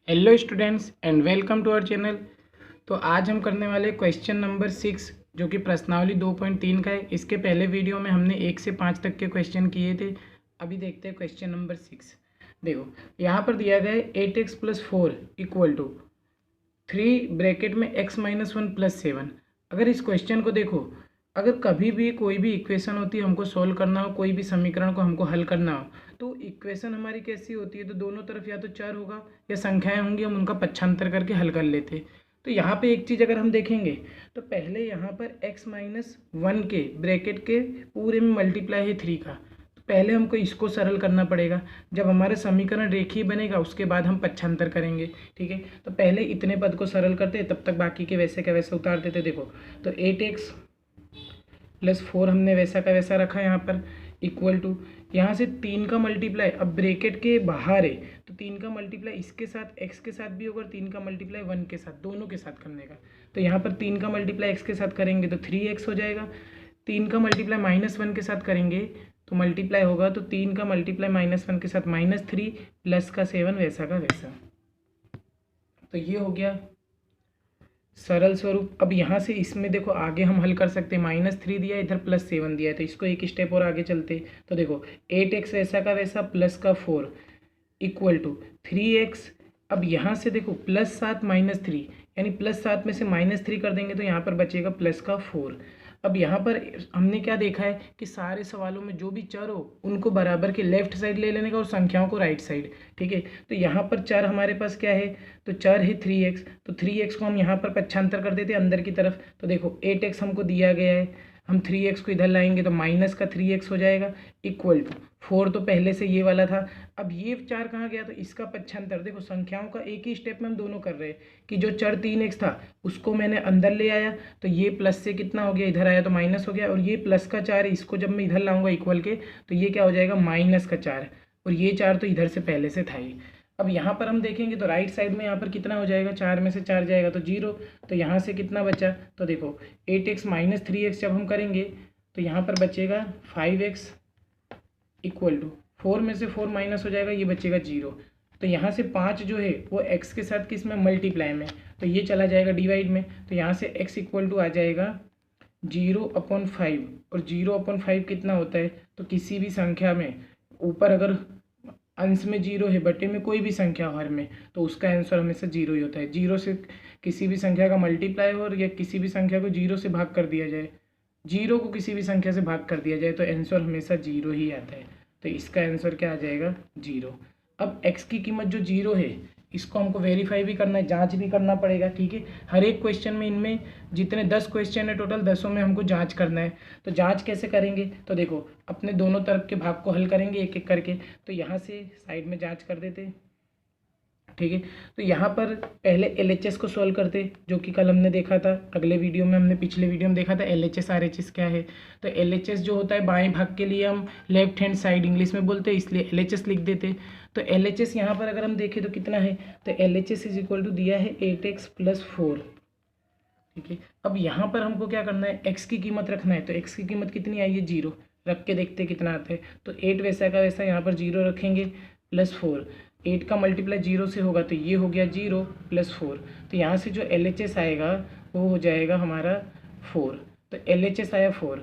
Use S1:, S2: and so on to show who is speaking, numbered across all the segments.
S1: Hello students and welcome to our channel. तो आज हम करने वाले क्वेश्चन नंबर 6 जो कि प्रश्नावली 2.3 का है। इसके पहले वीडियो में हमने 1 से 5 तक के क्वेश्चन किए थे। अभी देखते हैं क्वेश्चन नंबर 6। देखो यहाँ पर दिया गया है 8x + 4 = 3 ब्रैकेट में x - 1 + 7। अगर इस क्वेश्चन को देखो, अगर कभी भी कोई भी इक्वेशन होती है, हमको सोल्व करना हो, कोई भी समीकरण को हमको हल करना हो, तो इक्वेशन हमारी कैसी होती है, तो दोनों तरफ या तो चर होगा या संख्याएं होंगी, हम उनका पक्षांतर करके हल कर लेते। तो यहाँ पे एक चीज़ अगर हम देखेंगे तो पहले यहाँ पर x - 1 के ब्रैकेट के पूरे में मल्टीप्लाई है 3 का। तो पहले हमको इसको सरल करना पड़ेगा। जब हमारा समीकरण रेखीय बनेगा उसके बाद हम पक्षांतर करेंगे। ठीक है, तो पहले इतने पद को सरल करते, तब तक बाकी के वैसे का वैसे उतार देते। देखो तो 8x + 4 हमने वैसा का वैसा रखा यहाँ पर = यहाँ से 3 का मल्टीप्लाई, अब ब्रैकेट के बाहर है तो 3 का मल्टीप्लाई इसके साथ x के साथ भी होगा, 3 का मल्टीप्लाई 1 के साथ, दोनों के साथ करने का। तो यहाँ पर 3 का मल्टीप्लाई x के साथ करेंगे तो 3x हो जाएगा। 3 का मल्टीप्लाई -1 के साथ करेंगे तो मल्टीप्लाई होगा, तो 3 का मल्टीप्लाई -1 के साथ -3 + का 7 वैसा का वैसा। तो ये हो गया सरल स्वरूप। अब यहाँ से इसमें देखो आगे हम हल कर सकते हैं। -3 दिया, इधर +7 दिया है, तो इसको एक स्टेप और आगे चलते। तो देखो 8x वैसा का वैसा + का 4 = 3x। अब यहाँ से देखो +7 -3, यानी +7 में से -3 कर देंगे तो यहाँ पर बचेगा + का 4। अब यहाँ पर हमने क्या देखा है कि सारे सवालों में जो भी चर हो उनको बराबर के लेफ्ट साइड ले लेने का और संख्याओं को राइट साइड। ठीक है, तो यहाँ पर चर हमारे पास क्या है, तो चर है 3x, तो 3x को हम यहाँ पर पक्षांतर कर देते हैं अंदर की तरफ। तो देखो 8x हमको दिया गया है, हम 3x को इधर लाएंगे तो -3x हो जाएगा = 4, तो पहले से ये वाला था। अब ये 4 कहाँ गया, तो इसका पक्षांतर। देखो संख्याओं का एक ही स्टेप में हम दोनों कर रहे हैं कि जो चर 3x था उसको मैंने अंदर ले आया, तो ये प्लस से कितना हो गया, इधर आया तो माइनस हो गया, और ये प्लस का 4 है, इसको जब मैं इधर लाऊंगा इक्वल के, तो ये क्या हो जाएगा -4, और ये 4 तो इधर से पहले से था ही। अब यहाँ पर हम देखेंगे तो राइट साइड में यहाँ पर कितना हो जाएगा, 4 में से 4 जाएगा तो 0, तो यहाँ से कितना बचा, तो देखो 8x - 3x जब हम करेंगे तो यहाँ पर बचेगा 5x = 4 में से 4 माइनस हो जाएगा, ये बचेगा 0। तो यहाँ से 5 जो है वो x के साथ किस में, मल्टीप्लाई में, तो ये चला जाएगा डिवाइड में, तो यहाँ से x = आ जाएगा 0/5, और 0/5 कितना होता है, तो किसी भी संख्या में ऊपर अगर अंश में 0 है, बटे में कोई भी संख्या हर में, तो उसका आंसर हमेशा 0 ही होता है। 0 से किसी भी संख्या का मल्टीप्लाई हो, या किसी भी संख्या को 0 से भाग कर दिया जाए, 0 को किसी भी संख्या से भाग कर दिया जाए, तो आंसर हमेशा 0 ही आता है। तो इसका आंसर क्या आ जाएगा, 0। अब x की कीमत जो 0 है इसको हमको वेरीफाई भी करना है, जांच भी करना पड़ेगा। ठीक है, हर एक क्वेश्चन में, इनमें जितने 10 क्वेश्चन है टोटल, 10 में हमको जांच करना है। तो जांच कैसे करेंगे, तो देखो अपने दोनों तरफ के भाग को हल करेंगे एक एक करके। तो यहाँ से साइड में जांच कर देते। ठीक है, तो यहाँ पर पहले LHS को सॉल्व करते, जो कि कल हमने देखा था, अगले वीडियो में हमने पिछले वीडियो में देखा था LHS RHS क्या है। तो LHS जो होता है बाएं भाग के लिए हम लेफ्ट हैंड साइड इंग्लिश में बोलते हैं, इसलिए LHS लिख देते। तो LHS यहाँ पर अगर हम देखें तो कितना है, तो LHS = दिया है 8x + 4। ठीक है, अब यहाँ पर हमको क्या करना है, x की कीमत रखना है। तो x की कीमत कितनी आई है, 0, रख के देखते कितना आता है। तो 8 वैसा का वैसा यहाँ पर 0 रखेंगे +4, 8 का मल्टीप्लाई 0 से होगा, तो ये हो गया 0 + 4। तो यहाँ से जो LHS आएगा वो हो जाएगा हमारा 4। तो LHS आया 4।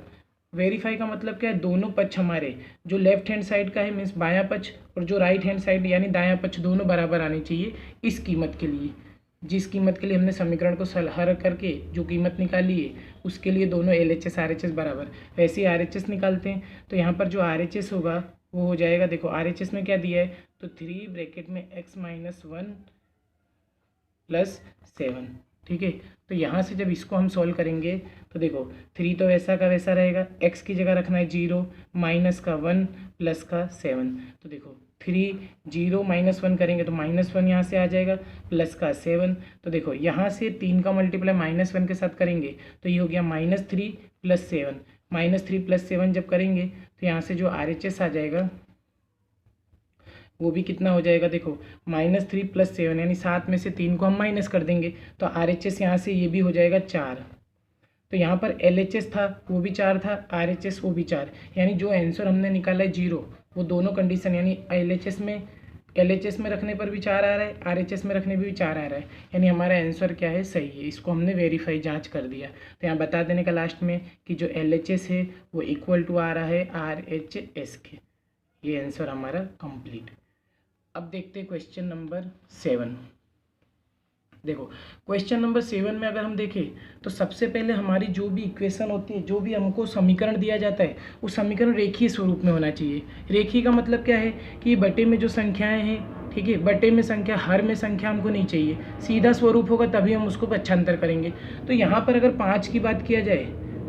S1: वेरीफाई का मतलब क्या है, दोनों पक्ष हमारे, जो लेफ्ट हैंड साइड का है मीन्स बायां पक्ष, और जो राइट हैंड साइड यानी दायां पक्ष, दोनों बराबर आने चाहिए इस कीमत के लिए। जिस कीमत के लिए हमने समीकरण को हल करके जो कीमत निकाली है उसके लिए दोनों LHS RHS बराबर। वैसे ही RHS निकालते हैं, तो यहाँ पर जो RHS होगा वो हो जाएगा, देखो RHS में क्या दिया है, तो 3 ब्रैकेट में x - 1 + 7। ठीक है, तो यहाँ से जब इसको हम सॉल्व करेंगे तो देखो 3 तो वैसा का वैसा रहेगा, x की जगह रखना है 0, -1 + का 7। तो देखो 3 0 -1 करेंगे तो -1 यहाँ से आ जाएगा, + का 7। तो देखो यहाँ से 3 का मल्टीप्लाई -1 के साथ करेंगे तो ये हो गया -3 + 7। -3 + 7 जब करेंगे तो यहाँ से जो RHS आ जाएगा वो भी कितना हो जाएगा, देखो -3 + 7, यानी 7 में से 3 को हम माइनस कर देंगे, तो RHS यहाँ से ये भी हो जाएगा 4। तो यहाँ पर LHS था वो भी 4 था, RHS वो भी 4, यानी जो आंसर हमने निकाला है 0, वो दोनों कंडीशन यानी LHS में LHS में रखने पर भी 4 आ रहा है, RHS में रखने पर भी 4 आ रहा है, यानी हमारा आंसर क्या है, सही है। इसको हमने वेरीफाई जांच कर दिया। तो यहाँ बता देने का लास्ट में कि जो LHS है वो इक्वल टू आ रहा है RHS के। ये आंसर हमारा कंप्लीट। अब देखते हैं क्वेश्चन नंबर 7। देखो क्वेश्चन नंबर 7 में अगर हम देखें तो सबसे पहले हमारी जो भी इक्वेशन होती है, जो भी हमको समीकरण दिया जाता है, वो समीकरण रेखीय स्वरूप में होना चाहिए। रेखीय का मतलब क्या है कि बटे में जो संख्याएं हैं, ठीक है, बटे में संख्या, हर में संख्या हमको नहीं चाहिए, सीधा स्वरूप होगा तभी हम उसको पक्षांतर करेंगे। तो यहाँ पर अगर 5 की बात किया जाए,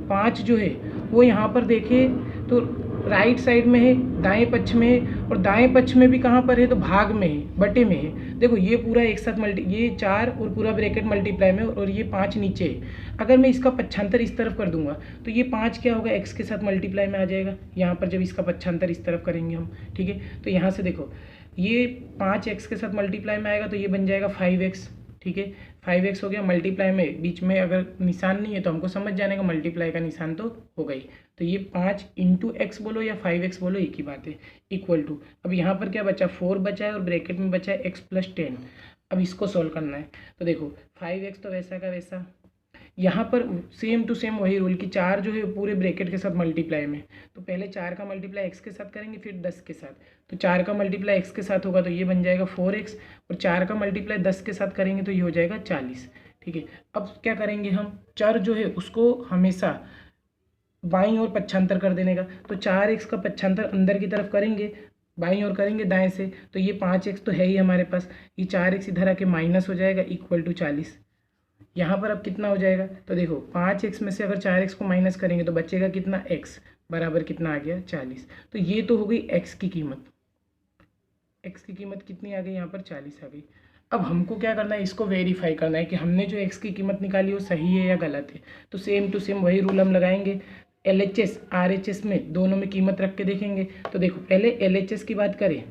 S1: 5 जो है वो यहाँ पर देखें तो राइट साइड में है, दाएं पक्ष में है, और दाएं पक्ष में भी कहाँ पर है, तो भाग में है, बटे में है। देखो ये पूरा एक साथ ये 4 और पूरा ब्रैकेट मल्टीप्लाई में, और ये 5 नीचे है। अगर मैं इसका पक्षांतर इस तरफ कर दूंगा तो ये 5 क्या होगा, x के साथ मल्टीप्लाई में आ जाएगा। यहाँ पर जब इसका पक्षांतर इस तरफ करेंगे हम, ठीक है, तो यहाँ से देखो ये 5x के साथ मल्टीप्लाई में आएगा तो ये बन जाएगा 5x, ठीक है, 5x हो गया। मल्टीप्लाई में बीच में अगर निशान नहीं है तो हमको समझ जाने का मल्टीप्लाई का निशान तो हो गई। तो ये 5 इंटू एक्स बोलो या 5x बोलो, एक ही बात है, इक्वल टू। अब यहाँ पर क्या बचा, 4 बचा है और ब्रैकेट में बचा है x प्लस 10। अब इसको सॉल्व करना है। तो देखो 5x तो वैसा का वैसा, यहाँ पर सेम टू सेम वही रूल कि 4 जो है पूरे ब्रैकेट के साथ मल्टीप्लाई में, तो पहले 4 का मल्टीप्लाई x के साथ करेंगे फिर 10 के साथ। तो 4 का मल्टीप्लाई x के साथ होगा तो ये बन जाएगा 4x, और 4 का मल्टीप्लाई 10 के साथ करेंगे तो ये हो जाएगा 40, ठीक है। अब क्या करेंगे हम, चर जो है उसको हमेशा बाईं ओर पक्षांतर कर देने का। तो 4x का पक्षांतर अंदर की तरफ करेंगे, बाईं ओर करेंगे दाएं से, तो ये 5x तो है ही हमारे पास, ये 4x इधर आके माइनस हो जाएगा इक्वल टू 40। यहाँ पर अब कितना हो जाएगा, तो देखो 5x में से अगर 4x को माइनस करेंगे तो बचेगा कितना, x बराबर कितना आ गया, 40। तो ये तो हो गई x की कीमत, x की कीमत कितनी आ गई, यहाँ पर 40 आ गई। अब हमको क्या करना है, इसको वेरीफाई करना है कि हमने जो x की कीमत निकाली वो सही है या गलत है। तो सेम टू सेम वही रूल हम लगाएंगे, LHS RHS में दोनों में कीमत रख के देखेंगे। तो देखो पहले LHS की बात करें,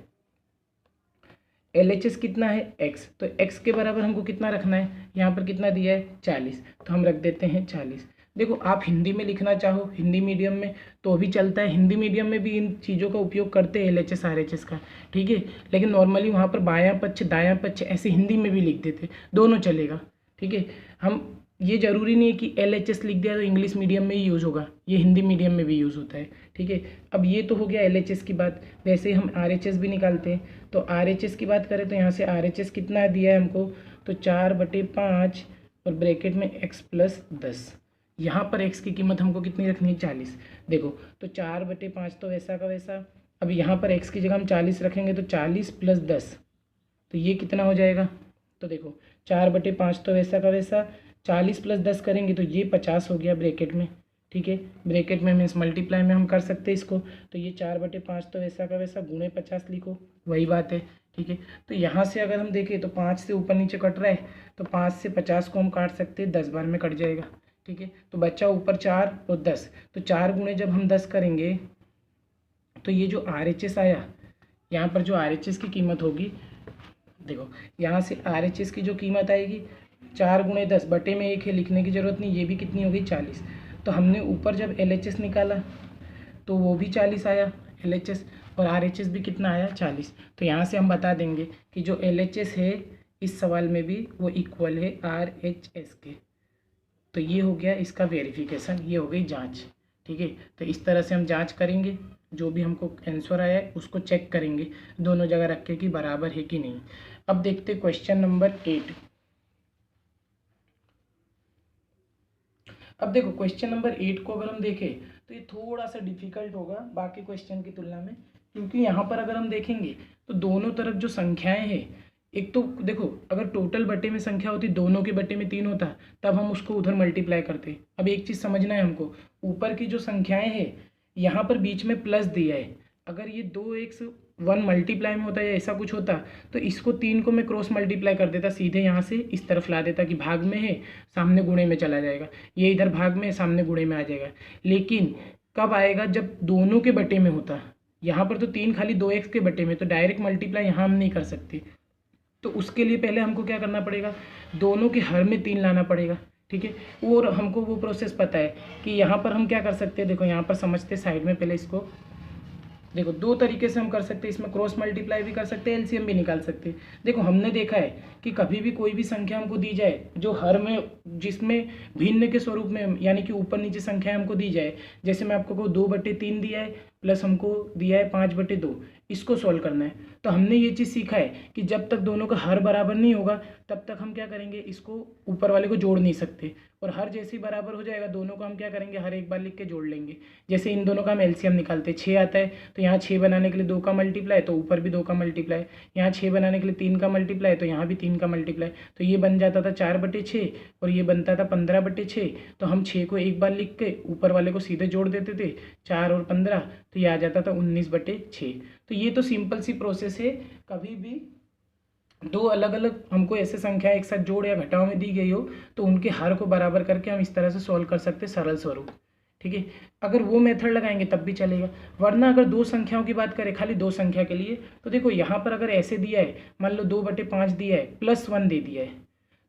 S1: LHS कितना है, x, तो x के बराबर हमको कितना रखना है, यहाँ पर कितना दिया है 40, तो हम रख देते हैं 40। देखो आप हिंदी में लिखना चाहो, हिंदी मीडियम में तो भी चलता है, हिंदी मीडियम में भी इन चीज़ों का उपयोग करते हैं LHS RHS का, ठीक है, लेकिन नॉर्मली वहाँ पर बायां पक्ष दायां पक्ष ऐसे हिंदी में भी लिख देते, दोनों चलेगा, ठीक है। हम ये ज़रूरी नहीं है कि LHS लिख दिया तो इंग्लिश मीडियम में ही यूज़ होगा, ये हिंदी मीडियम में भी यूज़ होता है, ठीक है। अब ये तो हो गया LHS की बात। वैसे ही हम RHS भी निकालते हैं। तो RHS की बात करें तो यहाँ से RHS कितना दिया है हमको, तो 4/5 और ब्रैकेट में x प्लस 10। यहाँ पर x की कीमत हमको कितनी रखनी है, 40। देखो तो 4/5 तो वैसा का वैसा, अब यहाँ पर x की जगह हम 40 रखेंगे तो 40 प्लस 10, तो ये कितना हो जाएगा, तो देखो 4/5 तो वैसा का वैसा, 40 प्लस 10 करेंगे तो ये 50 हो गया ब्रैकेट में, ठीक है, ब्रैकेट में मीन्स मल्टीप्लाई में हम कर सकते हैं इसको। तो ये 4/5 तो वैसा का वैसा गुणे 50 लिखो, वही बात है, ठीक है। तो यहाँ से अगर हम देखें तो 5 से ऊपर नीचे कट रहा है, तो 5 से 50 को हम काट सकते हैं, 10 बार में कट जाएगा, ठीक है। तो बच्चा ऊपर 4 और 10, तो 4 गुणे जब हम 10 करेंगे तो ये जो RHS आया, यहाँ पर जो RHS की कीमत होगी, देखो यहाँ से RHS की जो कीमत आएगी 4 गुणे 10 बटे में 1 है, लिखने की ज़रूरत नहीं, ये भी कितनी हो गई 40। तो हमने ऊपर जब LHS निकाला तो वो भी 40 आया LHS, और RHS भी कितना आया 40। तो यहाँ से हम बता देंगे कि जो LHS है इस सवाल में भी वो इक्वल है RHS के। तो ये हो गया इसका वेरिफिकेशन, ये हो गई जांच, ठीक है। तो इस तरह से हम जांच करेंगे, जो भी हमको आंसर आया है उसको चेक करेंगे दोनों जगह रख के कि बराबर है कि नहीं। अब देखते क्वेश्चन नंबर 8। अब देखो क्वेश्चन नंबर 8 को अगर हम देखें तो ये थोड़ा सा डिफिकल्ट होगा बाकी क्वेश्चन की तुलना में, क्योंकि यहाँ पर अगर हम देखेंगे तो दोनों तरफ जो संख्याएं हैं, एक तो देखो अगर टोटल बटे में संख्या होती, दोनों के बटे में 3 होता, तब हम उसको उधर मल्टीप्लाई करते। अब एक चीज़ समझना है हमको, ऊपर की जो संख्याएं हैं यहाँ पर बीच में प्लस दिया है, अगर ये 2x 1 मल्टीप्लाई में होता या ऐसा कुछ होता तो इसको 3 को मैं क्रॉस मल्टीप्लाई कर देता, सीधे यहाँ से इस तरफ ला देता कि भाग में है सामने गुणे में चला जाएगा, ये इधर भाग में है सामने गुणे में आ जाएगा। लेकिन कब आएगा, जब दोनों के बटे में होता। यहाँ पर तो 3 खाली 2x के बटे में, तो डायरेक्ट मल्टीप्लाई यहाँ हम नहीं कर सकते। तो उसके लिए पहले हमको क्या करना पड़ेगा, दोनों के हर में 3 लाना पड़ेगा, ठीक है। और हमको वो प्रोसेस पता है कि यहाँ पर हम क्या कर सकते हैं, देखो यहाँ पर समझते साइड में पहले इसको, देखो दो तरीके से हम कर सकते हैं, इसमें क्रॉस मल्टीप्लाई भी कर सकते हैं, एलसीएम भी निकाल सकते हैं। देखो हमने देखा है कि कभी भी कोई भी संख्या हमको दी जाए जो हर में जिसमें भिन्न के स्वरूप में यानी कि ऊपर नीचे संख्या हमको दी जाए, जैसे मैं आपको 2/3 दिया है प्लस हमको दिया है 5/2, इसको सॉल्व करना है। तो हमने ये चीज़ सीखा है कि जब तक दोनों का हर बराबर नहीं होगा तब तक हम क्या करेंगे, इसको ऊपर वाले को जोड़ नहीं सकते, और हर जैसे ही बराबर हो जाएगा दोनों को हम क्या करेंगे, हर एक बार लिख के जोड़ लेंगे। जैसे इन दोनों का हम एलसीएम निकालते हैं, 6 आता है तो यहाँ 6 बनाने के लिए 2 का मल्टीप्लाई, तो ऊपर भी 2 का मल्टीप्लाई, यहाँ 6 बनाने के लिए 3 का मल्टीप्लाई, तो यहाँ भी 3 का मल्टीप्लाई, तो ये बन जाता था 4/6 और ये बनता था 15/6। तो हम 6 को एक बार लिख के ऊपर वाले को सीधे जोड़ देते थे, 4 और 15, तो ये आ जाता था 19/6। तो ये तो सिंपल सी प्रोसेस है। कभी भी दो अलग अलग हमको ऐसे संख्या एक साथ जोड़ या घटाव में दी गई हो तो उनके हर को बराबर करके हम इस तरह से सॉल्व कर सकते हैं, सरल स्वरूप। ठीक है, अगर वो मेथड लगाएंगे तब भी चलेगा, वरना अगर दो संख्याओं की बात करें खाली दो संख्या के लिए, तो देखो यहाँ पर अगर ऐसे दिया है, मान लो 2/5 दिया है प्लस 1 दे दिया है,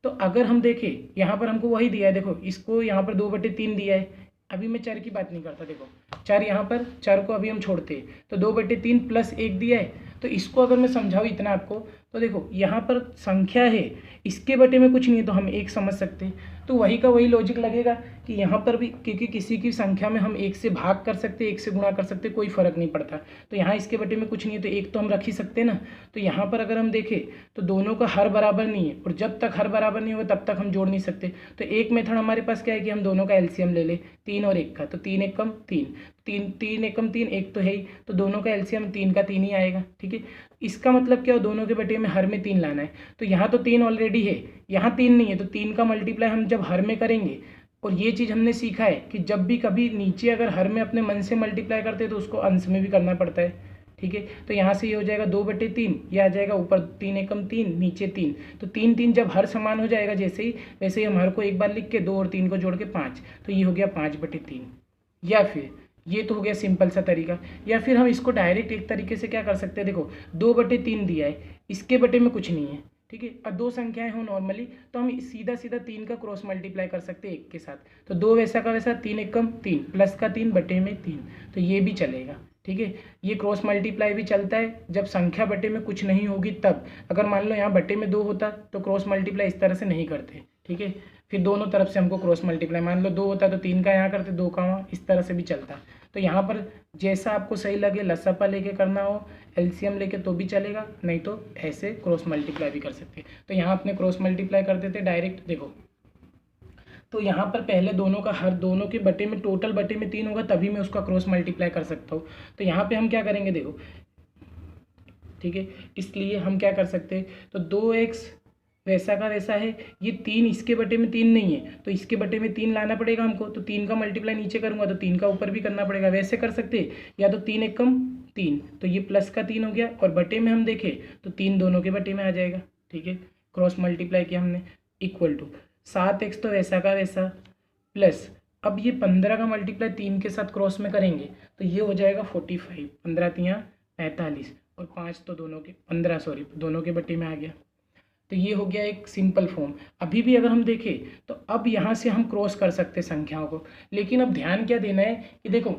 S1: तो अगर हम देखें यहाँ पर हमको वही दिया है, देखो इसको यहाँ पर 2/3 दिया है, अभी मैं चर की बात नहीं करता, देखो चर यहाँ पर, चर को अभी हम छोड़ते हैं, तो 2/3 प्लस 1 दिया है। तो इसको अगर मैं समझाऊँ इतना आपको, तो देखो यहाँ पर संख्या है, इसके बटे में कुछ नहीं है तो हम 1 समझ सकते हैं, तो वही का वही लॉजिक लगेगा कि यहाँ पर भी, क्योंकि किसी की संख्या में हम 1 से भाग कर सकते हैं, 1 से गुणा कर सकते हैं, कोई फर्क नहीं पड़ता। तो यहाँ इसके बटे में कुछ नहीं है तो 1 तो हम रख ही सकते हैं ना। तो यहाँ पर अगर हम देखें तो दोनों का हर बराबर नहीं है, और जब तक हर बराबर नहीं होगा तब तक हम जोड़ नहीं सकते। तो एक मेथड हमारे पास क्या है कि हम दोनों का एलसीएम ले ले, 3 और 1 का, तो 3 एकम 3, 3 एकम 3, 1 तो है ही, तो दोनों का एलसीएम 3 का 3 ही आएगा। ठीक है, इसका मतलब क्या हो, दोनों के बटे में हर में 3 लाना है। तो यहाँ तो 3 ऑलरेडी है, यहाँ 3 नहीं है, तो 3 का मल्टीप्लाई हम जब हर में करेंगे, और ये चीज़ हमने सीखा है कि जब भी कभी नीचे अगर हर में अपने मन से मल्टीप्लाई करते हैं तो उसको अंश में भी करना पड़ता है। ठीक है, तो यहाँ से ये हो जाएगा 2/3, ये आ जाएगा ऊपर 3 एकम 3, नीचे 3, तो 3 3 जब हर समान हो जाएगा जैसे ही, वैसे ही हम हर को एक बार लिख के 2 और 3 को जोड़ के 5, तो ये हो गया 5/3। या फिर ये तो हो गया सिंपल सा तरीका, या फिर हम इसको डायरेक्ट एक तरीके से क्या कर सकते हैं, देखो 2/3 दिया है, इसके बटे में कुछ नहीं है, ठीक है, और दो संख्याएं हो नॉर्मली तो हम सीधा सीधा 3 का क्रॉस मल्टीप्लाई कर सकते हैं 1 के साथ, तो 2 वैसा का वैसा, 3 एकम 3 प्लस का 3 बटे में 3, तो ये भी चलेगा। ठीक है, ये क्रॉस मल्टीप्लाई भी चलता है जब संख्या बटे में कुछ नहीं होगी तब। अगर मान लो यहाँ बटे में 2 होता तो क्रॉस मल्टीप्लाई इस तरह से नहीं करते। ठीक है, फिर दोनों तरफ से हमको क्रॉस मल्टीप्लाई, मान लो 2 होता तो 3 का यहाँ करते, 2 का वहाँ, इस तरह से भी चलता। तो यहाँ पर जैसा आपको सही लगे, लसापा लेके करना हो, एलसीएम लेके तो भी चलेगा, नहीं तो ऐसे क्रॉस मल्टीप्लाई भी कर सकते हैं। तो यहाँ अपने क्रॉस मल्टीप्लाई कर देते डायरेक्ट, देखो तो यहाँ पर पहले दोनों का हर, दोनों के बटे में, टोटल बटे में 3 होगा तभी मैं उसका क्रॉस मल्टीप्लाई कर सकता हूँ। तो यहाँ पे हम क्या करेंगे, देखो ठीक है, इसलिए हम क्या कर सकते हैं, तो 2x वैसा का वैसा है, ये 3 इसके बटे में 3 नहीं है तो इसके बटे में 3 लाना पड़ेगा हमको, तो 3 का मल्टीप्लाई नीचे करूँगा तो 3 का ऊपर भी करना पड़ेगा। वैसे कर सकते हैं, या तो 3 एकम 3, तो ये प्लस का 3 हो गया, और बटे में हम देखें तो 3 दोनों के बटे में आ जाएगा। ठीक है, क्रॉस मल्टीप्लाई किया हमने, इक्वल टू 7x तो वैसा का वैसा, प्लस अब ये 15 का मल्टीप्लाई 3 के साथ क्रॉस में करेंगे तो ये हो जाएगा 45, 15 3 45, और 5 तो दोनों के 15, सॉरी दोनों के बटे में आ गया। तो ये हो गया एक सिंपल फॉर्म। अभी भी अगर हम देखें तो अब यहाँ से हम क्रॉस कर सकते हैं संख्याओं को, लेकिन अब ध्यान क्या देना है कि देखो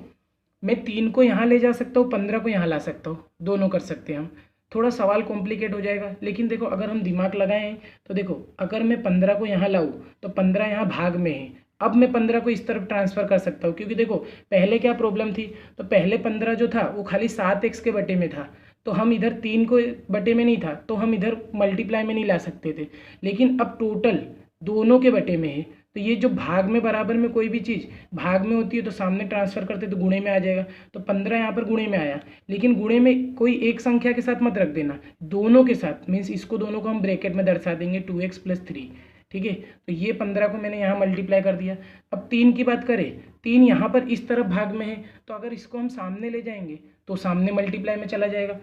S1: मैं 3 को यहाँ ले जा सकता हूँ, 15 को यहाँ ला सकता हूँ, दोनों कर सकते हैं हम। थोड़ा सवाल कॉम्प्लिकेट हो जाएगा, लेकिन देखो अगर हम दिमाग लगाएं तो देखो अगर मैं 15 को यहाँ लाऊँ तो 15 यहाँ भाग में है, अब मैं 15 को इस तरफ ट्रांसफ़र कर सकता हूँ, क्योंकि देखो पहले क्या प्रॉब्लम थी, तो पहले 15 जो था वो खाली 7x के बटे में था, तो हम इधर 3 को बटे में नहीं था तो हम इधर मल्टीप्लाई में नहीं ला सकते थे, लेकिन अब टोटल दोनों के बटे में है, तो ये जो भाग में बराबर में कोई भी चीज़ भाग में होती है तो सामने ट्रांसफ़र करते तो गुणे में आ जाएगा, तो 15 यहाँ पर गुणे में आया, लेकिन गुणे में कोई एक संख्या के साथ मत रख देना, दोनों के साथ, मीन्स इसको दोनों को हम ब्रैकेट में दर्शा देंगे 2x + 3। ठीक है, तो ये 15 को मैंने यहाँ मल्टीप्लाई कर दिया। अब 3 की बात करें, 3 यहाँ पर इस तरफ भाग में है, तो अगर इसको हम सामने ले जाएंगे तो सामने मल्टीप्लाई में चला जाएगा,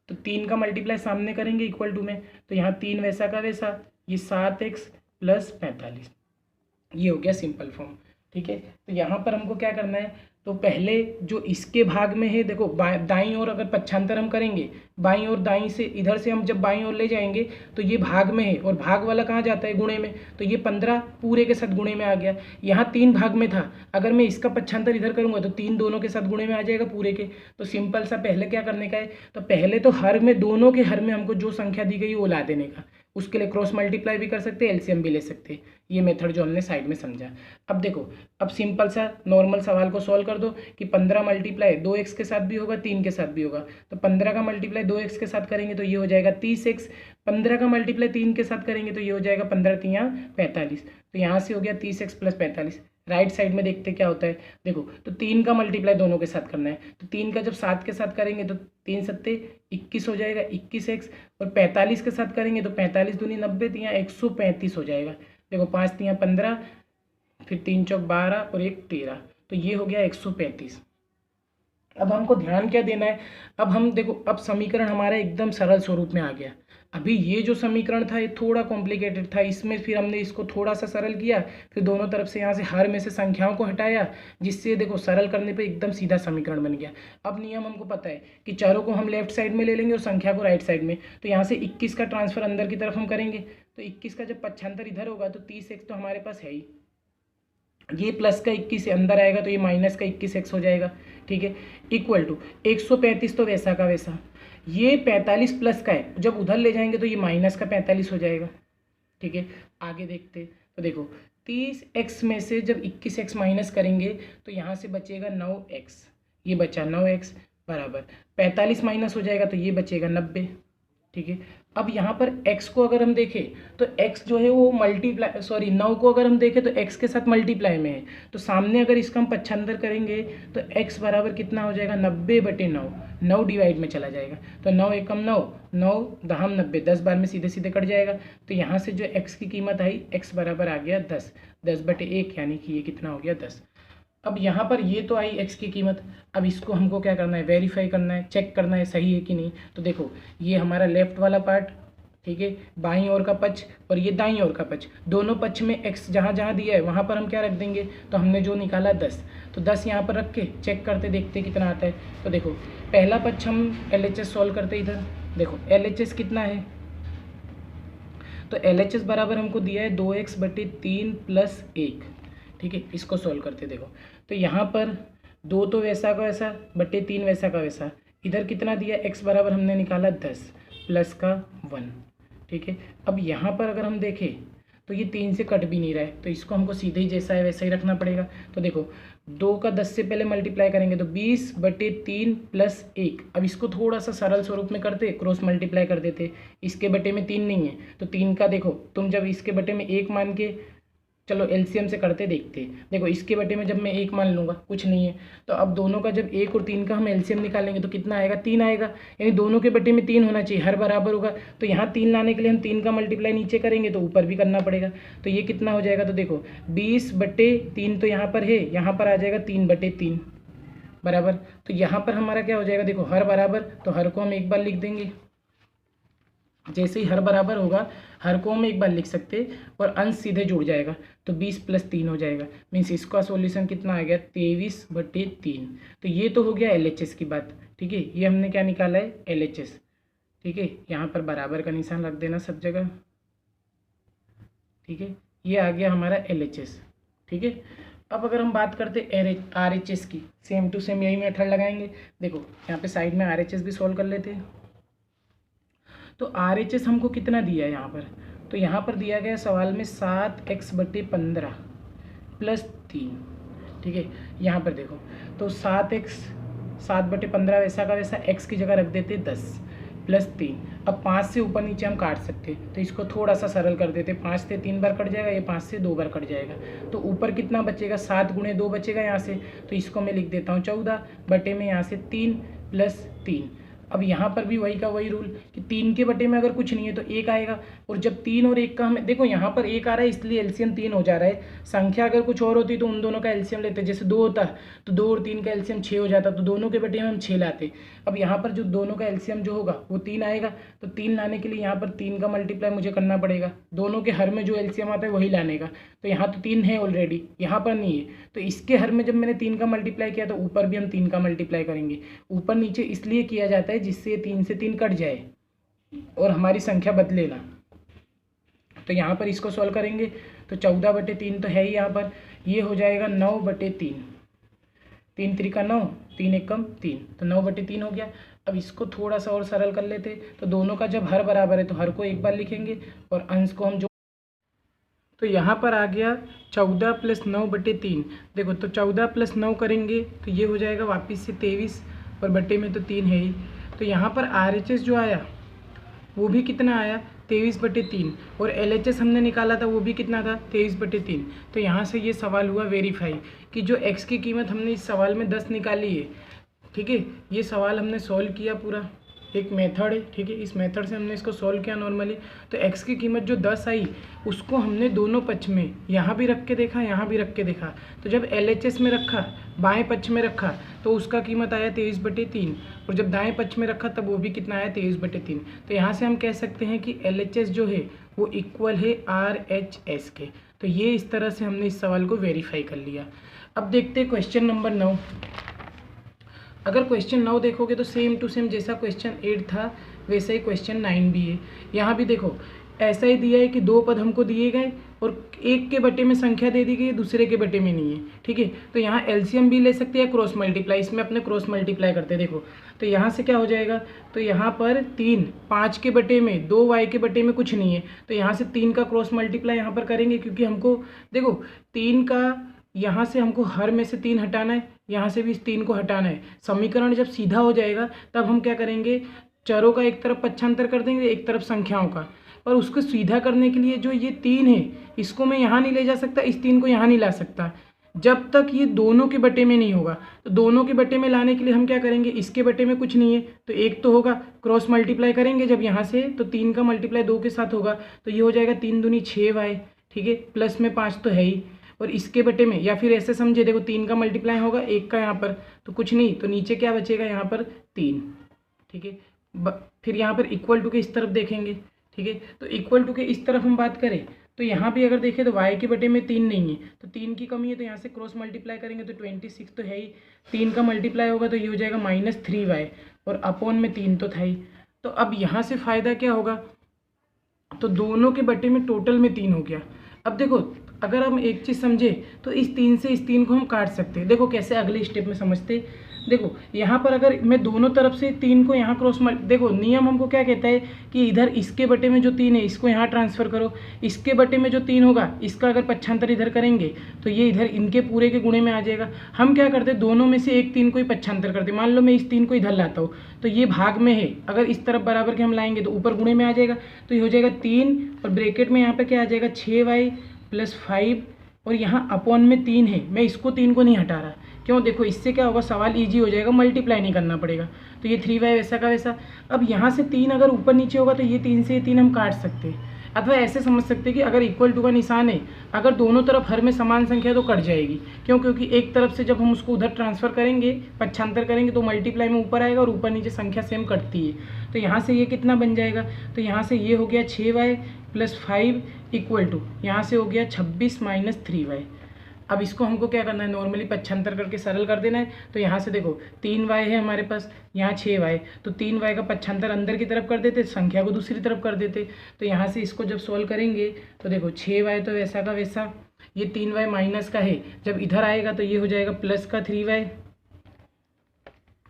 S1: तो 3 का मल्टीप्लाई सामने करेंगे इक्वल टू में, तो यहाँ 3 वैसा का वैसा, ये 7x + 45, ये हो गया सिंपल फॉर्म। ठीक है, तो यहाँ पर हमको क्या करना है, तो पहले जो इसके भाग में है देखो, दाईं ओर अगर पक्षांतर हम करेंगे, बाईं ओर दाईं से इधर से हम जब बाईं ओर ले जाएंगे तो ये भाग में है और भाग वाला कहाँ जाता है, गुणे में। तो ये 15 पूरे के साथ गुणे में आ गया। यहाँ 3 भाग में था, अगर मैं इसका पक्षांतर इधर करूँगा तो 3 दोनों के साथ गुणे में आ जाएगा पूरे के। तो सिंपल सा पहले क्या करने का है, तो पहले तो हर में, दोनों के हर में हमको जो संख्या दी गई वो ला देने का। उसके लिए क्रॉस मल्टीप्लाई भी कर सकते हैं, एलसीएम भी ले सकते हैं। ये मेथड जो हमने साइड में समझा। अब देखो, अब सिंपल सा नॉर्मल सवाल को सॉल्व कर दो कि 15 मल्टीप्लाई 2x के साथ भी होगा, 3 के साथ भी होगा। तो 15 का मल्टीप्लाई 2x के साथ करेंगे तो ये हो जाएगा 30x। 15 का मल्टीप्लाई 3 के साथ करेंगे तो ये हो जाएगा 15 3 45। तो यहाँ से हो गया 30x + 45। राइट साइड में देखते क्या होता है, देखो तो 3 का मल्टीप्लाई दोनों के साथ करना है। तो 3 का जब 7 के साथ करेंगे तो 3 7 21 हो जाएगा, 21x। और 45 के साथ करेंगे तो 45 दूनी 90, तो यहाँ 135 हो जाएगा। देखो 5 3 15, फिर 3 चौक 12 और 1 13, तो ये हो गया 135। अब हमको ध्यान क्या देना है, अब हम देखो, अब समीकरण हमारा एकदम सरल स्वरूप में आ गया। अभी ये जो समीकरण था ये थोड़ा कॉम्प्लिकेटेड था, इसमें फिर हमने इसको थोड़ा सा सरल किया, फिर दोनों तरफ से यहाँ से हर में से संख्याओं को हटाया, जिससे देखो सरल करने पे एकदम सीधा समीकरण बन गया। अब नियम हमको पता है कि चरों को हम लेफ्ट साइड में ले लेंगे और संख्या को राइट साइड में। तो यहाँ से 21 का ट्रांसफर अंदर की तरफ हम करेंगे, तो 21 का जब पक्षांतर इधर होगा तो 30x तो हमारे पास है ही, ये प्लस का 21 अंदर आएगा तो ये माइनस का 21x हो जाएगा। ठीक है, इक्वल टू 135 तो वैसा का वैसा, ये 45 प्लस का है, जब उधर ले जाएंगे तो ये माइनस का 45 हो जाएगा। ठीक है, आगे देखते, तो देखो 30x में से जब 21x माइनस करेंगे तो यहाँ से बचेगा 9x, ये बचा 9x बराबर 45 माइनस हो जाएगा तो ये बचेगा 90। ठीक है, अब यहाँ पर x को अगर हम देखें तो x जो है वो मल्टीप्लाई, सॉरी 9 को अगर हम देखें तो x के साथ मल्टीप्लाई में है, तो सामने अगर इसका हम पक्षांतर करेंगे तो x बराबर कितना हो जाएगा, 90/9। 9 डिवाइड में चला जाएगा, तो 9 एकम 9, 9 दहम 90, 10 बार में सीधे सीधे कट जाएगा। तो यहाँ से जो x की कीमत आई, x बराबर आ गया 10, 10/1, यानी कि ये कितना हो गया 10। अब यहाँ पर ये तो आई x की कीमत, अब इसको हमको क्या करना है, वेरीफाई करना है, चेक करना है सही है कि नहीं। तो देखो ये हमारा लेफ्ट वाला पार्ट, ठीक है, बाईं ओर का पक्ष और ये दाईं ओर का पक्ष, दोनों पक्ष में x जहाँ जहाँ दिया है वहाँ पर हम क्या रख देंगे, तो हमने जो निकाला 10, तो 10 यहाँ पर रख के चेक करते देखते कितना आता है। तो देखो पहला पक्ष हम LHS सॉल्व करते, इधर देखो LHS कितना है, तो LHS बराबर हमको दिया है 2x/3 + 1। ठीक है, इसको सॉल्व करते देखो, तो यहाँ पर 2 तो वैसा का वैसा बटे 3 वैसा का वैसा, इधर कितना दिया, x बराबर हमने निकाला 10 प्लस का 1। ठीक है, अब यहाँ पर अगर हम देखें तो ये 3 से कट भी नहीं रहा है, तो इसको हमको सीधे ही जैसा है वैसा ही रखना पड़ेगा। तो देखो 2 का 10 से पहले मल्टीप्लाई करेंगे तो 20/3 + 1। अब इसको थोड़ा सा सरल स्वरूप में करते, क्रॉस मल्टीप्लाई कर देते, इसके बटे में 3 नहीं है तो 3 का देखो, तुम जब इसके बटे में 1 मान के, चलो एलसीएम से करते देखते, देखो इसके बटे में जब मैं 1 मान लूँगा कुछ नहीं है, तो अब दोनों का जब 1 और 3 का हम एलसीएम निकालेंगे तो कितना आएगा, 3 आएगा, यानी दोनों के बटे में 3 होना चाहिए, हर बराबर होगा। तो यहाँ 3 लाने के लिए हम 3 का मल्टीप्लाई नीचे करेंगे तो ऊपर भी करना पड़ेगा, तो ये कितना हो जाएगा, तो देखो 20/3 तो यहाँ पर है, यहाँ पर आ जाएगा 3/3 बराबर। तो यहाँ पर हमारा क्या हो जाएगा, देखो हर बराबर, तो हर को हम एक बार लिख देंगे, जैसे ही हर बराबर होगा हर को हम एक बार लिख सकते और अंश सीधे जुड़ जाएगा, तो 20 + 3 हो जाएगा, मीन्स इसका सॉल्यूशन कितना आ गया, 23/3। तो ये तो हो गया LHS की बात। ठीक है, ये हमने क्या निकाला है, LHS। ठीक है, यहाँ पर बराबर का निशान रख देना सब जगह। ठीक है, ये आ गया हमारा LHS। ठीक है, अब अगर हम बात करते RHS की, सेम टू सेम यही मेथड लगाएंगे। देखो यहाँ पे साइड में RHS भी सॉल्व कर लेते हैं। तो RHS हमको कितना दिया है यहाँ पर, तो यहाँ पर दिया गया सवाल में 7x/15 + 3। ठीक है, यहाँ पर देखो तो 7/15 वैसा का वैसा, x की जगह रख देते 10 + 3। अब 5 से ऊपर नीचे हम काट सकते, तो इसको थोड़ा सा सरल कर देते, 5 से 3 बार कट जाएगा, ये 5 से 2 बार कट जाएगा, तो ऊपर कितना बचेगा, 7 × 2 बचेगा यहाँ से, तो इसको मैं लिख देता हूँ 14 बटे में यहाँ से 3 + 3। अब यहाँ पर भी वही का वही रूल कि 3 के बटे में अगर कुछ नहीं है तो 1 आएगा, और जब 3 और 1 का हमें देखो यहाँ पर 1 आ रहा है इसलिए एलसीएम 3 हो जा रहा है। संख्या अगर कुछ और होती तो उन दोनों का एलसीएम लेते, जैसे 2 होता तो 2 और 3 का एलसीएम 6 हो जाता, तो दोनों के बटे में हम 6 लाते। अब यहाँ पर जो दोनों का एलसीएम जो होगा वो 3 आएगा, तो 3 लाने के लिए यहाँ पर 3 का मल्टीप्लाई मुझे करना पड़ेगा, दोनों के हर में जो एलसीएम आता है वही लाने का। तो यहाँ तो 3 है ऑलरेडी, यहाँ पर नहीं है, तो इसके हर में जब मैंने 3 का मल्टीप्लाई किया तो ऊपर भी हम 3 का मल्टीप्लाई करेंगे। ऊपर नीचे इसलिए किया जाता है जिससे 3 से 3 कट जाए और हमारी संख्या बदले ना। तो यहाँ पर इसको सॉल्व करेंगे तो 14/3 तो है ही यहाँ पर, ये हो जाएगा 9/3, 3 त्रिका 9, 3 एकम 3, तो 9/3 हो गया। अब इसको थोड़ा सा और सरल कर लेते, तो दोनों का जब हर बराबर है तो हर को एक बार लिखेंगे और अंश को हम जो, तो यहाँ पर आ गया 14 + 9/3। देखो तो 14 + 9 करेंगे तो ये हो जाएगा वापस से 23, और बटे में तो 3 है ही। तो यहाँ पर RHS जो आया वो भी कितना आया 23/3, और LHS हमने निकाला था वो भी कितना था 23/3। तो यहाँ से ये सवाल हुआ वेरीफाई कि जो x की कीमत हमने इस सवाल में 10 निकाली है, ठीक है, ये सवाल हमने सॉल्व किया पूरा, एक मेथड है, ठीक है, इस मेथड से हमने इसको सॉल्व किया नॉर्मली। तो x की कीमत जो 10 आई उसको हमने दोनों पक्ष में यहाँ भी रख के देखा, यहाँ भी रख के देखा, तो जब LHS में रखा, बाएं पक्ष में रखा तो उसका कीमत आया 23/3, और जब दाएं पक्ष में रखा तब वो भी कितना आया 23/3। तो यहाँ से हम कह सकते हैं कि LHS जो है वो इक्वल है RHS के। तो ये इस तरह से हमने इस सवाल को वेरीफाई कर लिया। अब देखते हैं क्वेश्चन नंबर 9। अगर क्वेश्चन 9 देखोगे तो सेम टू सेम जैसा क्वेश्चन 8 था वैसा ही क्वेश्चन 9 भी है। यहाँ भी देखो ऐसा ही दिया है कि 2 पद हमको दिए गए और एक के बटे में संख्या दे दी गई है, दूसरे के बटे में नहीं है, ठीक है। तो यहाँ एलसीएम भी ले सकते हैं क्रॉस मल्टीप्लाई, इसमें अपने क्रॉस मल्टीप्लाई करते हैं। देखो तो यहाँ से क्या हो जाएगा, तो यहाँ पर 3 5 के बटे में 2 y के बटे में कुछ नहीं है, तो यहाँ से 3 का क्रॉस मल्टीप्लाई यहाँ पर करेंगे, क्योंकि हमको देखो 3 का यहाँ से हमको हर में से 3 हटाना है, यहाँ से भी इस 3 को हटाना है। समीकरण जब सीधा हो जाएगा तब हम क्या करेंगे, चरों का एक तरफ पक्षांतर कर देंगे, एक तरफ संख्याओं का। पर उसको सीधा करने के लिए जो ये 3 है इसको मैं यहाँ नहीं ले जा सकता, इस 3 को यहाँ नहीं ला सकता, जब तक ये दोनों के बटे में नहीं होगा। तो दोनों के बटे में लाने के लिए हम क्या करेंगे, इसके बटे में कुछ नहीं है तो एक तो होगा, क्रॉस मल्टीप्लाई करेंगे जब यहाँ से, तो 3 का मल्टीप्लाई 2 के साथ होगा, तो ये हो जाएगा 3 दूनी 6y, ठीक है, प्लस में 5 तो है ही, और इसके बटे में, या फिर ऐसे समझे, देखो 3 का मल्टीप्लाई होगा 1 का यहाँ पर तो कुछ नहीं, तो नीचे क्या बचेगा यहाँ पर 3, ठीक है। फिर यहाँ पर इक्वल टू के इस तरफ देखेंगे, ठीक है, तो इक्वल टू के इस तरफ हम बात करें तो यहाँ भी अगर देखें तो y के बटे में 3 नहीं है, तो 3 की कमी है, तो यहाँ से क्रॉस मल्टीप्लाई करेंगे तो 26 तो है ही, 3 का मल्टीप्लाई होगा तो ये हो जाएगा -3y, और अपॉन में 3 तो था ही। तो अब यहाँ से फ़ायदा क्या होगा, तो दोनों के बटे में टोटल में 3 हो गया। अब देखो अगर हम एक चीज़ समझे तो इस 3 से इस 3 को हम काट सकते हैं। देखो कैसे, अगले स्टेप में समझते। देखो यहाँ पर अगर मैं दोनों तरफ से 3 को यहाँ क्रॉस देखो नियम हमको क्या कहता है कि इधर इसके बटे में जो 3 है इसको यहाँ ट्रांसफ़र करो, इसके बटे में जो 3 होगा इसका अगर पक्षांतर इधर करेंगे तो ये इधर इनके पूरे के गुणे में आ जाएगा। हम क्या करते हैं, दोनों में से एक 3 को ही पक्षांतर करते। मान लो मैं इस 3 को इधर लाता हूँ तो ये भाग में है, अगर इस तरफ बराबर के हम लाएंगे तो ऊपर गुणे में आ जाएगा, तो ये हो जाएगा 3, और ब्रैकेट में यहाँ पर क्या आ जाएगा 6y + 5, और यहाँ अपॉन में 3 है, मैं इसको 3 को नहीं हटा रहा, क्यों, देखो इससे क्या होगा, सवाल इजी हो जाएगा, मल्टीप्लाई नहीं करना पड़ेगा, तो ये 3y वैसा का वैसा। अब यहाँ से 3 अगर ऊपर नीचे होगा तो ये 3 से ये 3 हम काट सकते हैं, अथवा ऐसे समझ सकते हैं कि अगर इक्वल टू का निशान है, अगर दोनों तरफ हर में समान संख्या तो कट जाएगी, क्यों, क्योंकि एक तरफ से जब हम उसको उधर ट्रांसफ़र करेंगे, पक्षांतर करेंगे तो मल्टीप्लाई में ऊपर आएगा और ऊपर नीचे संख्या सेम कटती है। तो यहाँ से ये कितना बन जाएगा, तो यहाँ से ये हो गया 6y + 5 इक्वल टू, यहाँ से हो गया 26 - 3y। अब इसको हमको क्या करना है, नॉर्मली पक्षांतर करके सरल कर देना है। तो यहाँ से देखो 3y है हमारे पास, यहाँ 6y, तो 3y का पक्षांतर अंदर की तरफ कर देते, संख्या को दूसरी तरफ कर देते। तो यहाँ से इसको जब सॉल्व करेंगे तो देखो 6y तो वैसा का वैसा, ये 3y माइनस का है, जब इधर आएगा तो ये हो जाएगा प्लस का 3y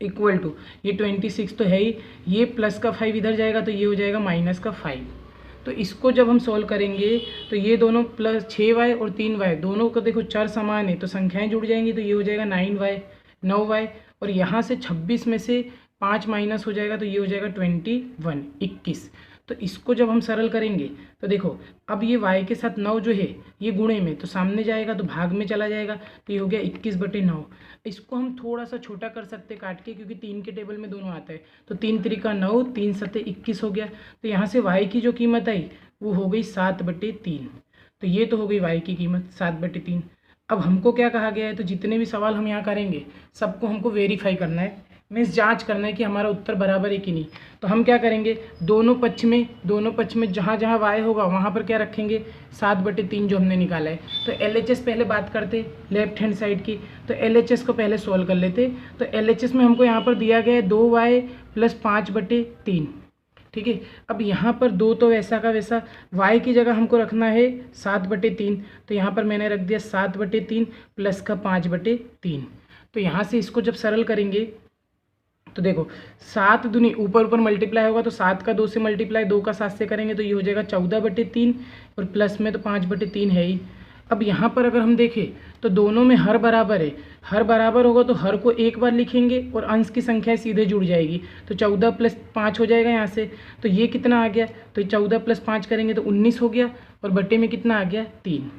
S1: इक्वल टू, ये 26 तो है ही, ये प्लस का 5 इधर जाएगा तो ये हो जाएगा माइनस का 5। तो इसको जब हम सॉल्व करेंगे तो ये दोनों प्लस 6y और 3y दोनों का देखो चर समान है तो संख्याएं जुड़ जाएंगी, तो ये हो जाएगा 9y, और यहाँ से 26 में से 5 माइनस हो जाएगा तो ये हो जाएगा 21। तो इसको जब हम सरल करेंगे तो देखो अब ये y के साथ 9 जो है ये गुणे में तो सामने जाएगा तो भाग में चला जाएगा, तो ये हो गया 21/9। इसको हम थोड़ा सा छोटा कर सकते काट के, क्योंकि 3 के टेबल में दोनों आता है, तो 3 त्रिका 9, 3 सत्ते 21 हो गया। तो यहाँ से y की जो कीमत आई वो हो गई 7/3। तो ये तो हो गई y की कीमत 7/3। अब हमको क्या कहा गया है, तो जितने भी सवाल हम यहाँ करेंगे सबको हमको वेरीफाई करना है, मीन्स जांच करना है कि हमारा उत्तर बराबर है कि नहीं। तो हम क्या करेंगे, दोनों पक्ष में जहाँ जहाँ y होगा वहाँ पर क्या रखेंगे 7/3 जो हमने निकाला है। तो LHS पहले बात करते लेफ्ट हैंड साइड की, तो LHS को पहले सोल्व कर लेते। तो LHS में हमको यहाँ पर दिया गया है 2y + 5/3, ठीक है। अब यहाँ पर 2 तो वैसा का वैसा, y की जगह हमको रखना है 7/3, तो यहाँ पर मैंने रख दिया 7/3 प्लस का 5/3। तो यहाँ से इसको जब सरल करेंगे तो देखो 7 दूनी ऊपर मल्टीप्लाई होगा, तो 7 का 2 से मल्टीप्लाई, 2 का 7 से करेंगे तो ये हो जाएगा 14/3, और प्लस में तो 5/3 है ही। अब यहाँ पर अगर हम देखें तो दोनों में हर बराबर है, हर बराबर होगा तो हर को एक बार लिखेंगे और अंश की संख्या सीधे जुड़ जाएगी, तो 14 + 5 हो जाएगा यहाँ से। तो ये कितना आ गया, तो 14 + 5 करेंगे तो 19 हो गया, और बटे में कितना आ गया 3।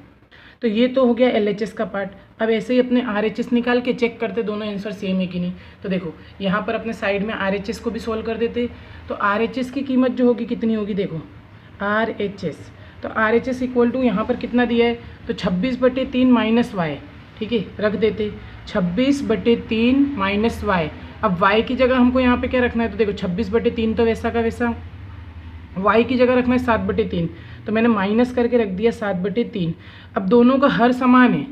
S1: तो ये तो हो गया LHS का पार्ट। अब ऐसे ही अपने RHS निकाल के चेक करते दोनों आंसर सेम है कि नहीं। तो देखो यहाँ पर अपने साइड में RHS को भी सोल्व कर देते, तो RHS की कीमत जो होगी कितनी होगी, देखो RHS, तो RHS इक्वल टू यहाँ पर कितना दिया है, तो 26/3 - y, ठीक है, रख देते 26/3 - y। अब y की जगह हमको यहाँ पे क्या रखना है, तो देखो 26/3 तो वैसा का वैसा, y की जगह रखना है 7/3, तो मैंने माइनस करके रख दिया 7/3। अब दोनों का हर समान है,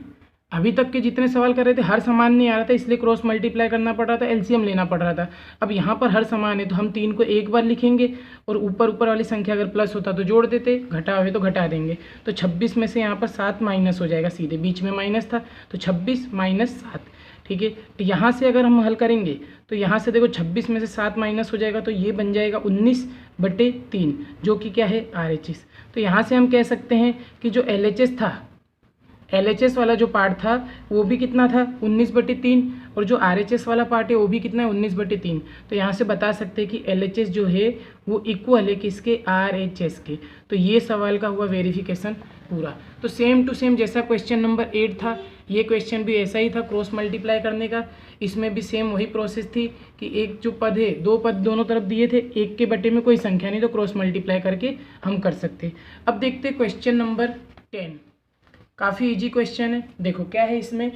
S1: अभी तक के जितने सवाल कर रहे थे हर समान नहीं आ रहा था, इसलिए क्रॉस मल्टीप्लाई करना पड़ रहा था, LCM लेना पड़ रहा था। अब यहाँ पर हर समान है तो हम 3 को एक बार लिखेंगे, और ऊपर वाली संख्या अगर प्लस होता तो जोड़ देते, घटा हुए तो घटा देंगे। तो 26 में से यहाँ पर 7 माइनस हो जाएगा, सीधे बीच में माइनस था, तो 26 - 7, ठीक है। तो यहाँ से अगर हम हल करेंगे तो यहाँ से देखो 26 में से 7 माइनस हो जाएगा, तो ये बन जाएगा 19/3, जो कि क्या है RHS। तो यहाँ से हम कह सकते हैं कि जो LHS था, LHS वाला जो पार्ट था वो भी कितना था 19/3, और जो RHS वाला पार्ट है वो भी कितना है 19/3। तो यहाँ से बता सकते हैं कि LHS जो है वो इक्वल है किसके, RHS के। तो ये सवाल का हुआ वेरिफिकेशन पूरा। तो सेम टू सेम जैसा क्वेश्चन नंबर 8 था, ये क्वेश्चन भी ऐसा ही था क्रॉस मल्टीप्लाई करने का। इसमें भी सेम वही प्रोसेस थी कि एक जो पद है, 2 पद दोनों तरफ दिए थे, एक के बटे में कोई संख्या नहीं, तो क्रॉस मल्टीप्लाई करके हम कर सकते। अब देखते क्वेश्चन नंबर 10, काफ़ी इजी क्वेश्चन है। देखो क्या है इसमें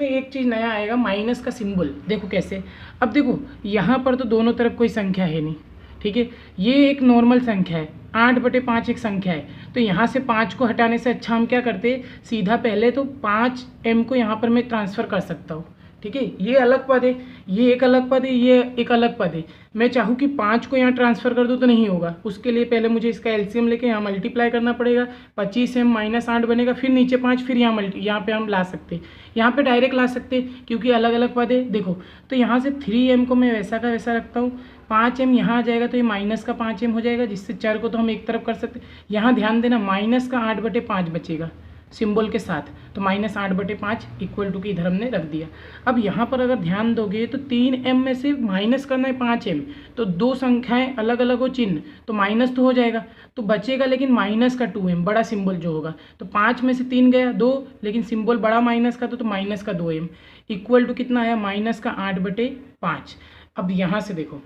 S1: एक चीज़ नया आएगा, माइनस का सिंबल। देखो कैसे, अब देखो यहाँ पर तो दोनों तरफ कोई संख्या है नहीं, ठीक है, ये एक नॉर्मल संख्या है, 8/5 एक संख्या है। तो यहाँ से 5 को हटाने से अच्छा हम क्या करते, सीधा पहले तो 5m को यहाँ पर मैं ट्रांसफ़र कर सकता हूँ, ठीक है। ये अलग पद है, ये एक अलग पद है, ये एक अलग पद है। मैं चाहूँ कि 5 को यहाँ ट्रांसफ़र कर दूँ तो नहीं होगा, उसके लिए पहले मुझे इसका LCM लेके यहाँ मल्टीप्लाई करना पड़ेगा, 25m - 8 बनेगा, फिर नीचे 5, फिर यहाँ पे हम ला सकते, यहाँ पे डायरेक्ट ला सकते क्योंकि अलग अलग पद है। देखो तो यहाँ से 3m को मैं वैसा का वैसा रखता हूँ, 5m यहाँ आ जाएगा तो ये माइनस का 5m हो जाएगा, जिससे चर को तो हम एक तरफ कर सकते। यहाँ ध्यान देना माइनस का 8/5 बचेगा सिंबल के साथ, तो -8/5 इक्वल टू की इधर हमने रख दिया। अब यहाँ पर अगर ध्यान दोगे तो 3m में से माइनस करना है 5m, तो दो संख्याएं अलग अलग हो चिन्ह, तो माइनस तो हो जाएगा, तो बचेगा लेकिन माइनस का 2m बड़ा सिंबल जो होगा। तो 5 में से 3 गया 2, लेकिन सिंबल बड़ा माइनस का तो माइनस का 2m इक्वल टू कितना आया -8/5। अब यहाँ से देखो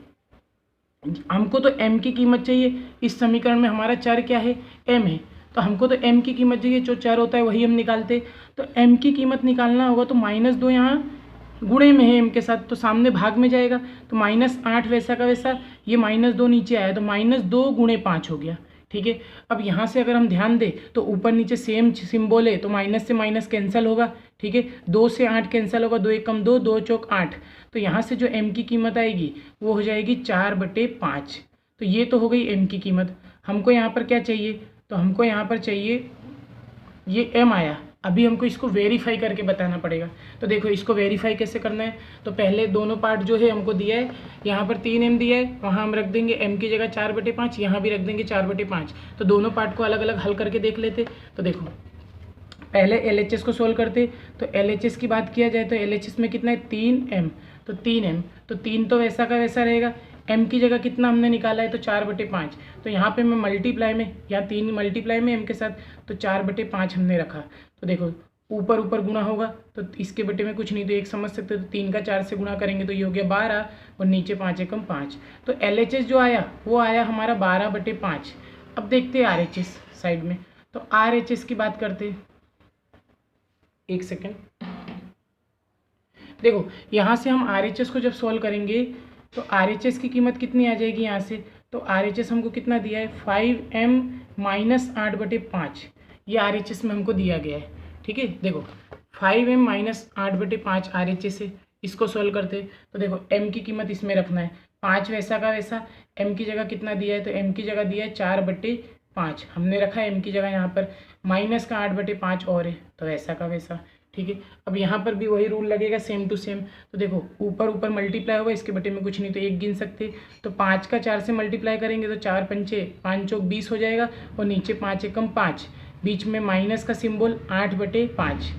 S1: हमको तो m की कीमत चाहिए, इस समीकरण में हमारा चर क्या है m है, तो हमको तो m की कीमत चाहिए, जो चर होता है वही हम निकालते। तो m की कीमत निकालना होगा तो -2 यहाँ गुणे में है m के साथ, तो सामने भाग में जाएगा, तो -8 वैसा का वैसा, ये -2 नीचे आया तो -2 × 5 हो गया, ठीक है। अब यहाँ से अगर हम ध्यान दें तो ऊपर नीचे सेम सिंबल है, तो माइनस से माइनस कैंसिल होगा, ठीक है, 2 से 8 कैंसिल होगा, 2 × 1 = 2, 2 × 4 = 8। तो यहाँ से जो m की कीमत आएगी वो हो जाएगी 4/5। तो ये तो हो गई m की कीमत। हमको यहाँ पर क्या चाहिए, तो हमको यहाँ पर चाहिए ये m आया, अभी हमको इसको वेरीफाई करके बताना पड़ेगा। तो देखो इसको वेरीफाई कैसे करना है, तो पहले दोनों पार्ट जो है हमको दिया है, यहाँ पर 3m दिया है, वहाँ हम रख देंगे m की जगह 4/5, यहाँ भी रख देंगे 4/5। तो दोनों पार्ट को अलग अलग हल करके देख लेते। तो देखो पहले LHS को सोल्व करते, तो LHS की बात किया जाए तो LHS में कितना है 3m, तो 3m, तो 3 तो वैसा का वैसा रहेगा, m की जगह कितना हमने निकाला है, तो 4/5। तो यहाँ पे मैं मल्टीप्लाई में, यहाँ 3 मल्टीप्लाई में m के साथ, तो 4/5 हमने रखा। तो देखो ऊपर ऊपर गुणा होगा तो इसके बटे में कुछ नहीं, तो 1 समझ सकते हो। तो 3 का 4 से गुणा करेंगे तो ये हो गया 12 और नीचे 5 एकम 5। तो LHS जो आया वो आया हमारा 12/5। अब देखते हैं RHS साइड में। तो RHS की बात करते हैं, एक सेकेंड। देखो यहाँ से हम RHS को जब सॉल्व करेंगे तो RHS की कीमत कितनी आ जाएगी यहाँ से, तो RHS हमको कितना दिया है, 5m - 8/5। ये RHS में हमको दिया गया है, ठीक है। देखो 5m - 8/5 RHS है, इसको सॉल्व करते हैं। तो देखो m की कीमत इसमें रखना है, 5 वैसा का वैसा। m की जगह कितना दिया है, तो m की जगह दिया है 4/5 हमने रखा है। m की जगह यहाँ पर माइनस का 8/5 और है, तो वैसा का वैसा, ठीक है। अब यहाँ पर भी वही रूल लगेगा, सेम टू सेम। तो देखो ऊपर ऊपर मल्टीप्लाई होगा, इसके बटे में कुछ नहीं, तो 1 गिन सकते। तो 5 का 4 से मल्टीप्लाई करेंगे तो 4 पंचे 5 चौक 20 हो जाएगा और नीचे 5 एकम 5, बीच में माइनस का सिंबल 8/5।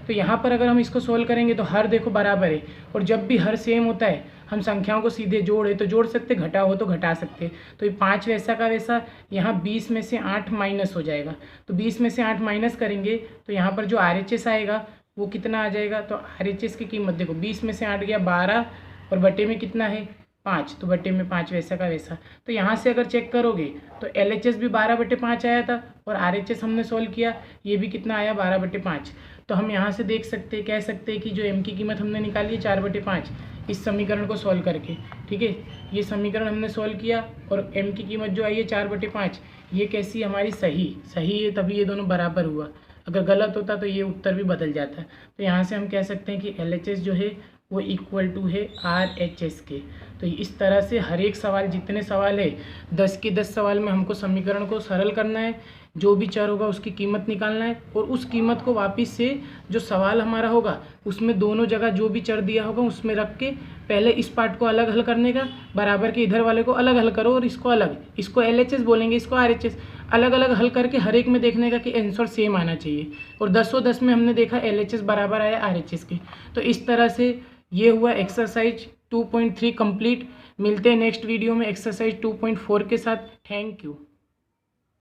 S1: तो यहाँ पर अगर हम इसको सोल्व करेंगे तो हर देखो बराबर है, और जब भी हर सेम होता है हम संख्याओं को सीधे जोड़े तो जोड़ सकते, घटा हो तो घटा सकते। तो ये 5 वैसा का वैसा, यहाँ 20 में से 8 माइनस हो जाएगा। तो 20 में से 8 माइनस करेंगे तो यहाँ पर जो RHS आएगा वो कितना आ जाएगा, तो RHS की कीमत देखो 20 में से 8 गया 12 और बटे में कितना है 5, तो बटे में 5 वैसा का वैसा। तो यहाँ से अगर चेक करोगे तो LHS भी 12/5 आया था और RHS हमने सोल्व किया, ये भी कितना आया 12/5। तो हम यहाँ से देख सकते हैं, कह सकते हैं कि जो m की कीमत हमने निकाली है 4/5 इस समीकरण को सॉल्व करके, ठीक है। ये समीकरण हमने सॉल्व किया और m की कीमत जो आई है 4/5, ये कैसी हमारी सही है, तभी ये दोनों बराबर हुआ। अगर गलत होता तो ये उत्तर भी बदल जाता। तो यहाँ से हम कह सकते हैं कि LHS जो है वो इक्वल टू है RHS के। तो इस तरह से हर एक सवाल, जितने सवाल है 10 के 10 सवाल में हमको समीकरण को सरल करना है, जो भी चर होगा उसकी कीमत निकालना है और उस कीमत को वापस से जो सवाल हमारा होगा उसमें दोनों जगह जो भी चर दिया होगा उसमें रख के पहले इस पार्ट को अलग हल करने का, बराबर के इधर वाले को अलग हल करो और इसको अलग, इसको LHS बोलेंगे, इसको RHS, अलग अलग हल करके हर एक में देखने का कि आंसर सेम आना चाहिए। और 10 में हमने देखा LHS बराबर आया RHS के। तो इस तरह से ये हुआ एक्सरसाइज 2.3 कंप्लीट। मिलते हैं नेक्स्ट वीडियो में एक्सरसाइज 2.4 के साथ। Thank you.